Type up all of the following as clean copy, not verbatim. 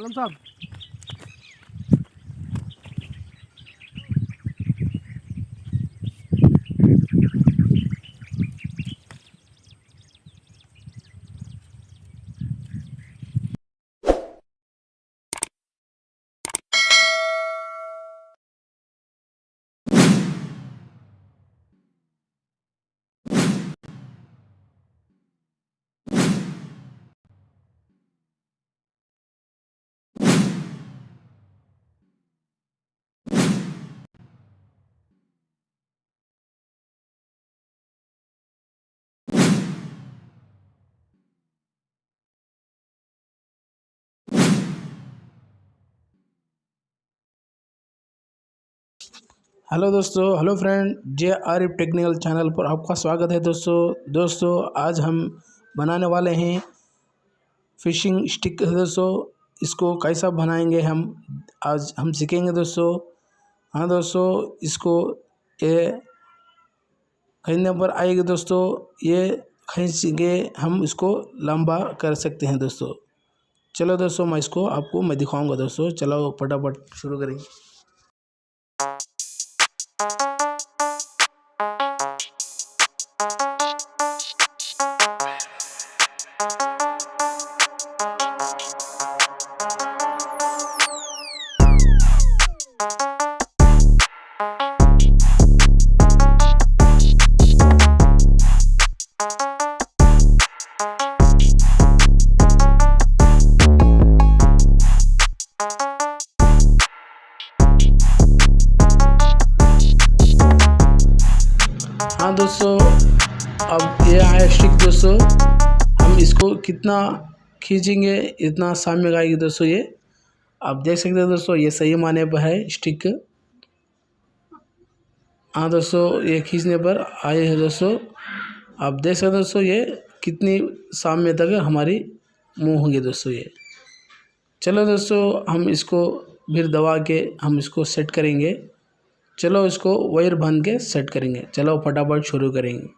आलम साहब। हेलो दोस्तों, hello friend, JRF technical channel पर आपका स्वागत है दोस्तों आज हम बनाने वाले हैं फिशिंग स्टिक है दोस्तों। इसको कैसा बनाएंगे हम आज हम सीखेंगे दोस्तों। हाँ दोस्तों, इसको ये खरीदने पर आएगी दोस्तों। ये खींच के हम इसको लंबा कर सकते हैं दोस्तों। चलो दोस्तों, मैं दिखाऊंगा दोस्तों। चलो फटाफट शुरू करेंगे। हाँ दोस्तों, अब ये आया स्टिक दोस्तों। हम इसको कितना खींचेंगे इतना सामने आएगी दोस्तों। ये आप देख सकते हैं दोस्तों, ये सही माने पर है स्टिक। हाँ दोस्तों, ये खींचने पर आए हैं दोस्तों। आप देख सकते हैं दोस्तों, ये कितनी सामने तक हमारी मुँह होंगे दोस्तों। ये चलो दोस्तों, हम इसको फिर दबा के हम इसको सेट करेंगे। चलो इसको वायर बांध के सेट करेंगे। चलो फटाफट शुरू करेंगे।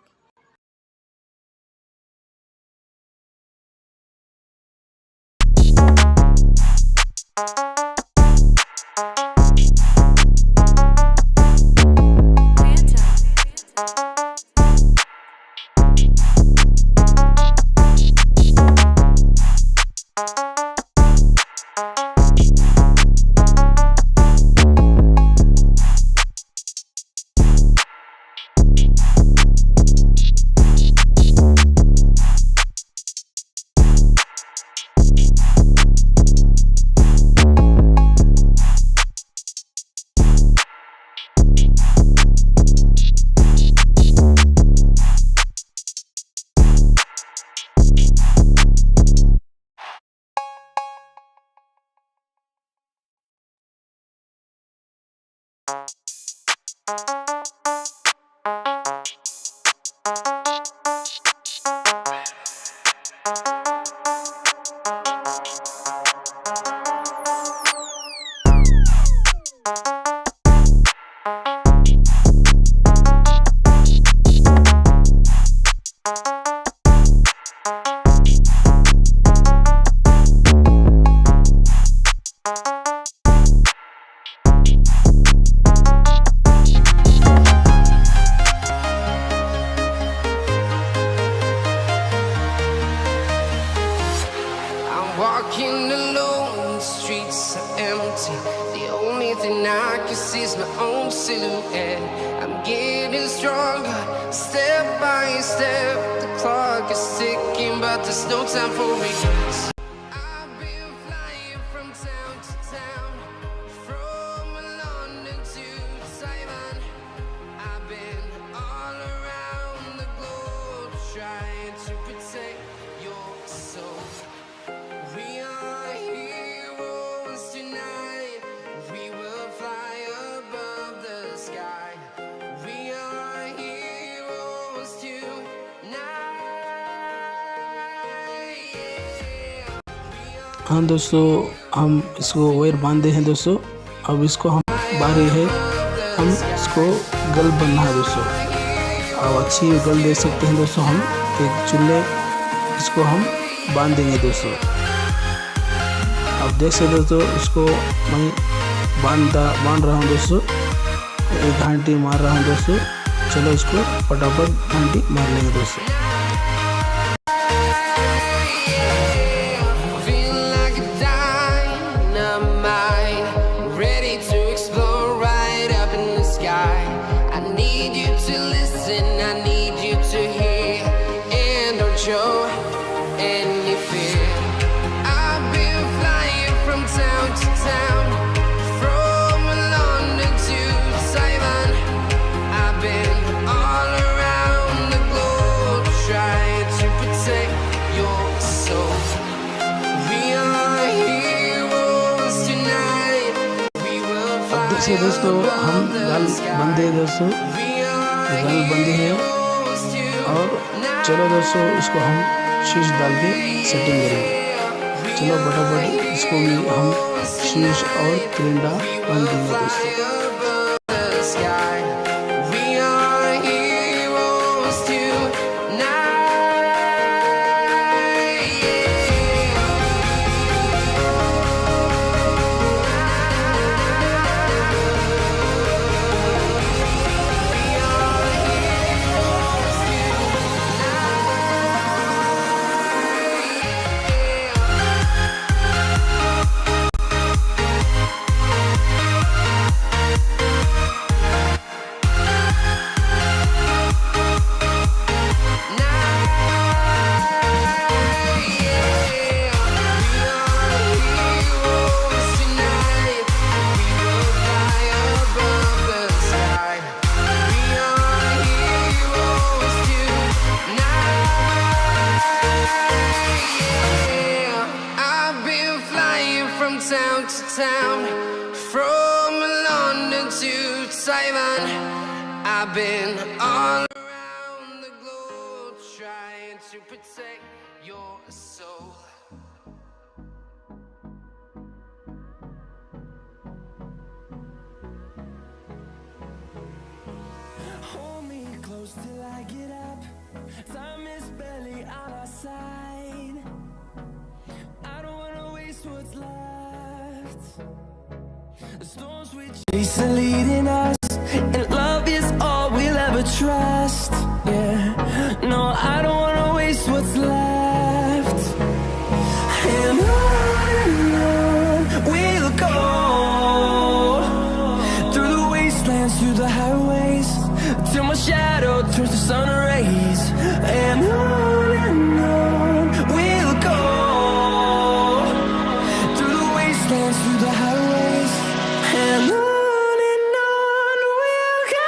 Walking alone, the streets are empty. The only thing I can see is my own silhouette. I'm getting stronger, step by step. The clock is ticking, but there's no time for regrets. I've been flying from town to town, from London to Taiwan. I've been all around the globe, trying to protect your soul. We are heroes tonight. We will fly above the sky. We are heroes tonight. Yeah. हाँ दोस्तों, हम इसको wire बांधे हैं दोस्तों। अब इसको हम बारी है, हम इसको गल बनना है दोस्तों। अब अच्छी गल दे सकते हैं दोस्तों। हम एक चूल्हे इसको हम बांध देंगे दोस्तों। आप देख सकते हो दोस्तों, इसको मैं बांध रहा हूँ दोस्तों, एक घंटी मार रहा हूँ दोस्तों। चलो इसको फटाफट घंटी मार लेंगे दोस्तों। से दोस्तों हम गल बंदे दोस्तों, गल बंदी है। और चलो दोस्तों इसको हम शीश डाल के सेटिंग करेंगे। चलो फटाफट इसको भी हम शीश और क्रिंडा बांध देंगे दोस्तों। Town to town, from London to Taiwan, I've been all around the globe trying to protect your soul. Hold me close till I get up. Time is barely on our side. I don't wanna waste what's left. The storms we chase are leading us, and love is all we'll ever trust. Yeah, no, I don't wanna waste what's left. And on we'll go, through the wastelands, through the highways, till my shadow turns to sun rays. And on we'll go, through the wastelands, through the highways, and on we'll go.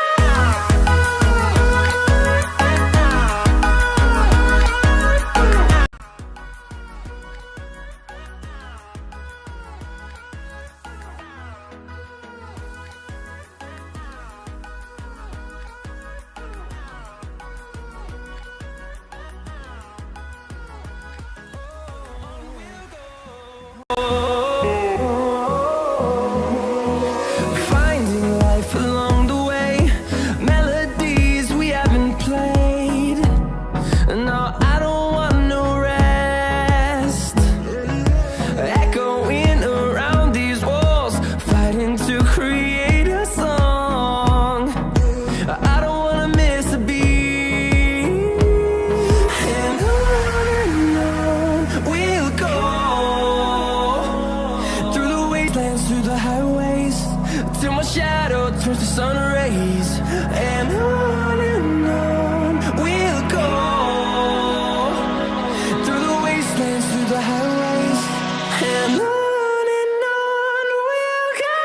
Finding life along the way, melodies we haven't played. No, I don't want no rest. Echoing around these walls, fighting to create a song. I don't wanna miss a beat. And on we'll go, through the wastelands, through the highways, till my shadow turns to sun rays. And on we'll go, through the wastelands, through the highways, and on we'll go.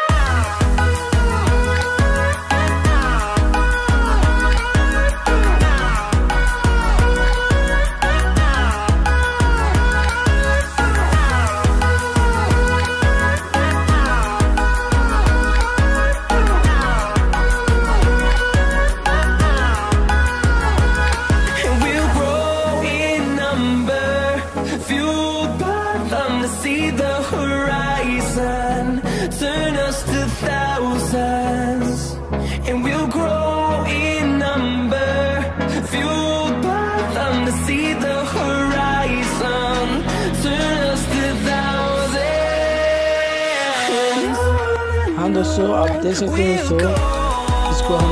And we'll grow in number, fueled by them to see the horizon, turn us to thousands. And we'll grow in number, fueled by them to see the horizon, turn us to thousands. हाँ दोस्तों, आप देख सकते हैं दोस्तों, इसको हम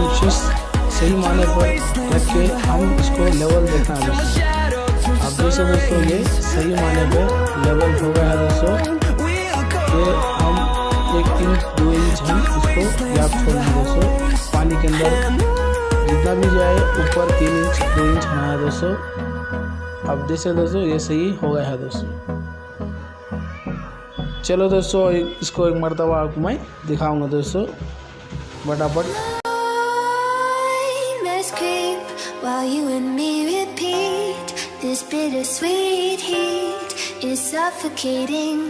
सही माने पर रख के हम इसको लेवल देखना है दोस्तों। आप देख सकते दोस्तों, ये सही माने पे लेवल हो गया है दोस्तों। ये हम 1 इंच 2 इंच हम इसको गैप छोड़ेंगे दोस्तों। पानी के अंदर जितना भी जाए ऊपर 3 इंच 2 इंच होना है दोस्तों। आप देख सकते दोस्तों, ये सही हो गया है दोस्तों। चलो दोस्तों, इसको एक मरतबा आपको मैं दिखाऊंगा दोस्तों फटाफट। While you and me repeat, this bittersweet heat is suffocating.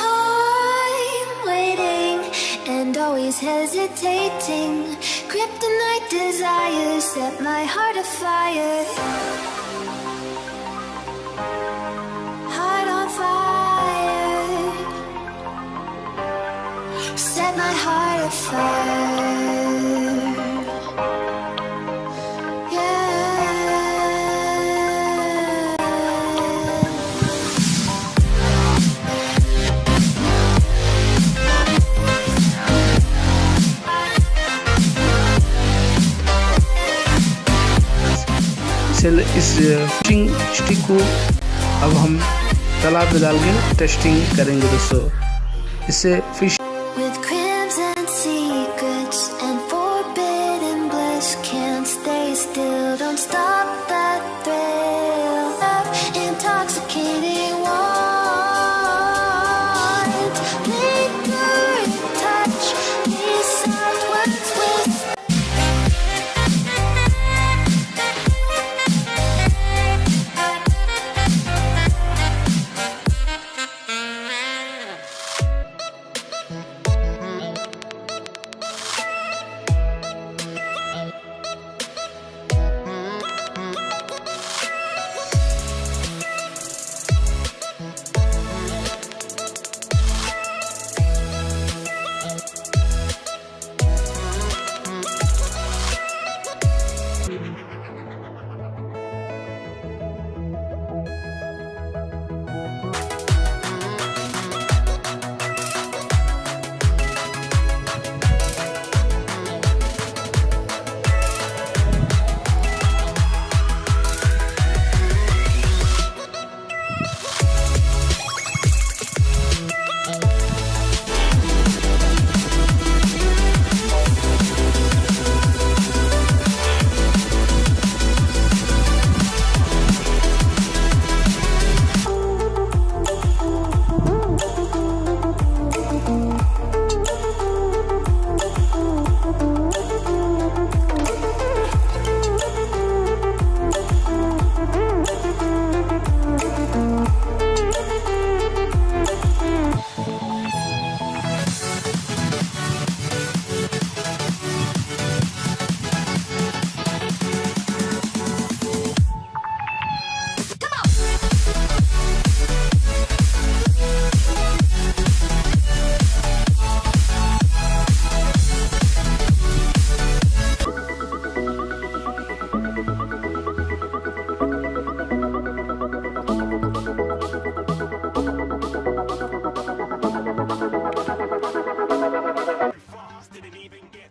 I'm waiting and always hesitating. Kryptonite desires set my heart afire. Heart on fire. Set my heart afire. इस फिशिंग स्टिक को अब हम तालाब में डाल के टेस्टिंग करेंगे दोस्तों। इससे fish With crimes and secrets and forbidden bliss, can't stay still, don't stop that thrill of intoxicating want. Lingering touch, these soft words whisper.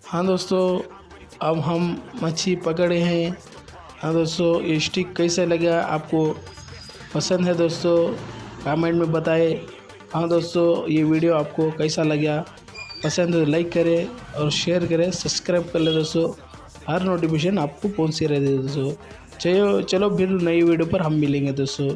हाँ दोस्तों, अब हम मच्छी पकड़े हैं। हाँ दोस्तों, ये स्टिक कैसा लगा, आपको पसंद है दोस्तों कमेंट में बताएं। हाँ दोस्तों, ये वीडियो आपको कैसा लगा, पसंद है तो लाइक करें और शेयर करें, सब्सक्राइब कर ले दोस्तों। हर नोटिफिकेशन आपको पहुँचती रहती है दोस्तों। चलो फिर नई वीडियो पर हम मिलेंगे दोस्तों।